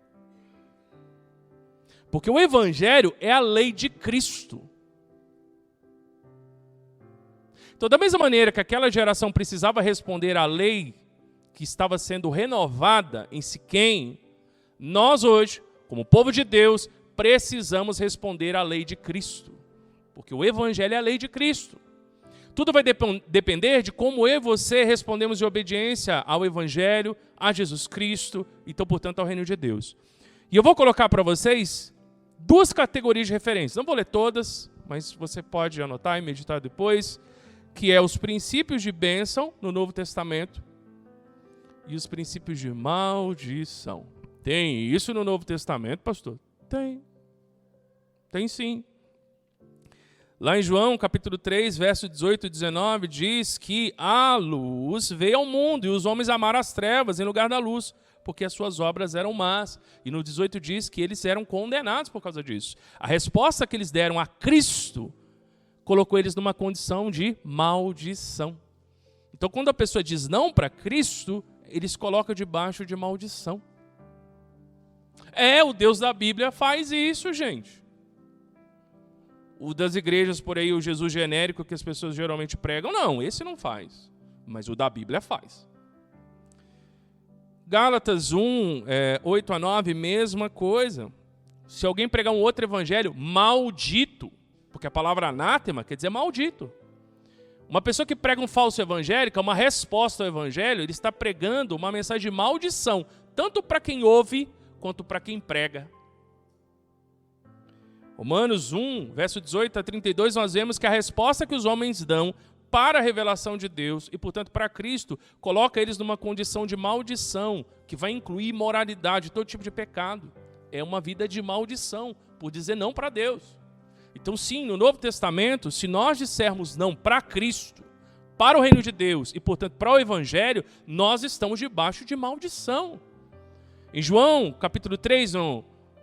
S1: Porque o Evangelho é a lei de Cristo. Então, da mesma maneira que aquela geração precisava responder à lei que estava sendo renovada em Siquém, nós hoje, como povo de Deus, precisamos responder à lei de Cristo. Porque o Evangelho é a lei de Cristo. Tudo vai depender de como eu e você respondemos de obediência ao Evangelho, a Jesus Cristo, então, portanto, ao reino de Deus. E eu vou colocar para vocês 2 categorias de referência. Não vou ler todas, mas você pode anotar e meditar depois, que é os princípios de bênção no Novo Testamento e os princípios de maldição. Tem isso no Novo Testamento, pastor? Tem. Tem sim. Lá em João, capítulo 3, verso 18 e 19, diz que a luz veio ao mundo e os homens amaram as trevas em lugar da luz, porque as suas obras eram más. E no 18 diz que eles eram condenados por causa disso. A resposta que eles deram a Cristo colocou eles numa condição de maldição. Então, quando a pessoa diz não para Cristo, eles colocam debaixo de maldição. O Deus da Bíblia faz isso, gente. O das igrejas por aí, o Jesus genérico que as pessoas geralmente pregam, não, esse não faz. Mas o da Bíblia faz. Gálatas 1, 8 a 9, mesma coisa. Se alguém pregar um outro evangelho, maldito. Porque a palavra anátema quer dizer maldito. Uma pessoa que prega um falso evangelho, que é uma resposta ao evangelho, ele está pregando uma mensagem de maldição, tanto para quem ouve, quanto para quem prega. Romanos 1, verso 18 a 32, nós vemos que a resposta que os homens dão para a revelação de Deus e, portanto, para Cristo, coloca eles numa condição de maldição, que vai incluir imoralidade, todo tipo de pecado. É uma vida de maldição, por dizer não para Deus. Então, sim, no Novo Testamento, se nós dissermos não para Cristo, para o reino de Deus e, portanto, para o Evangelho, nós estamos debaixo de maldição. Em João, capítulo 3,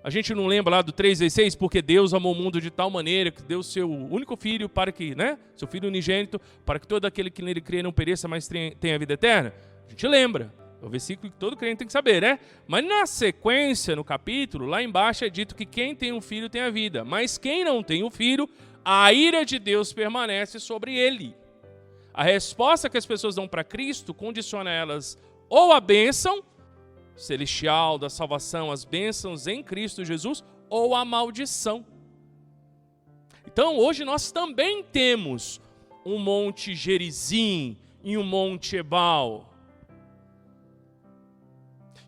S1: a gente não lembra lá do 3,16, porque Deus amou o mundo de tal maneira que deu seu único filho para que, seu filho unigênito, para que todo aquele que nele crê não pereça, mas tenha a vida eterna. A gente lembra. É o versículo que todo crente tem que saber, né? Mas na sequência, no capítulo, lá embaixo é dito que quem tem um filho tem a vida. Mas quem não tem um filho, a ira de Deus permanece sobre ele. A resposta que as pessoas dão para Cristo condiciona elas ou a bênção celestial da salvação, as bênçãos em Cristo Jesus, ou a maldição. Então, hoje nós também temos um monte Gerizim e um monte Ebal.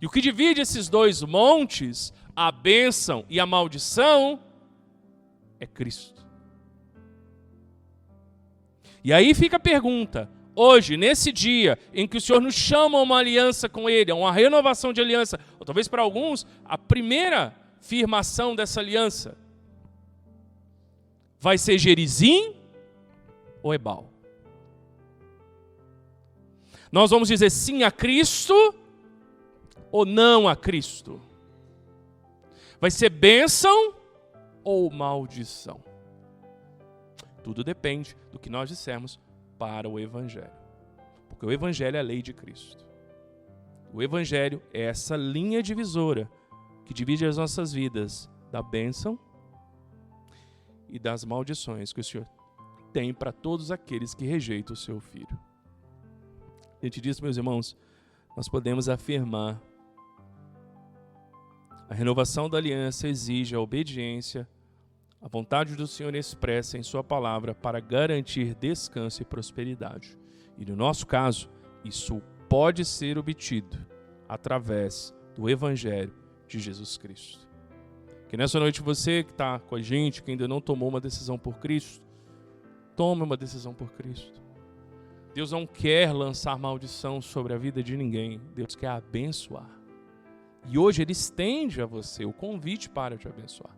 S1: E o que divide esses dois montes, a bênção e a maldição, é Cristo. E aí fica a pergunta, hoje, nesse dia em que o Senhor nos chama a uma aliança com Ele, a uma renovação de aliança, ou talvez para alguns, a primeira firmação dessa aliança, vai ser Gerizim ou Ebal? Nós vamos dizer sim a Cristo ou não a Cristo? Vai ser bênção ou maldição? Tudo depende do que nós dissermos para o Evangelho. Porque o Evangelho é a lei de Cristo. O Evangelho é essa linha divisora que divide as nossas vidas da bênção e das maldições que o Senhor tem para todos aqueles que rejeitam o seu Filho. Diante disso, meus irmãos, nós podemos afirmar: a renovação da aliança exige a obediência à vontade do Senhor expressa em sua palavra para garantir descanso e prosperidade. E no nosso caso, isso pode ser obtido através do Evangelho de Jesus Cristo. Que nessa noite você que está com a gente, que ainda não tomou uma decisão por Cristo, tome uma decisão por Cristo. Deus não quer lançar maldição sobre a vida de ninguém, Deus quer abençoar. E hoje Ele estende a você o convite para te abençoar.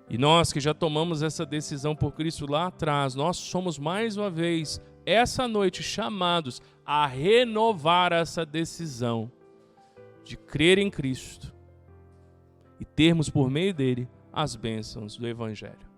S1: E nós que já tomamos essa decisão por Cristo lá atrás, nós somos mais uma vez, essa noite, chamados a renovar essa decisão de crer em Cristo e termos por meio dele as bênçãos do Evangelho.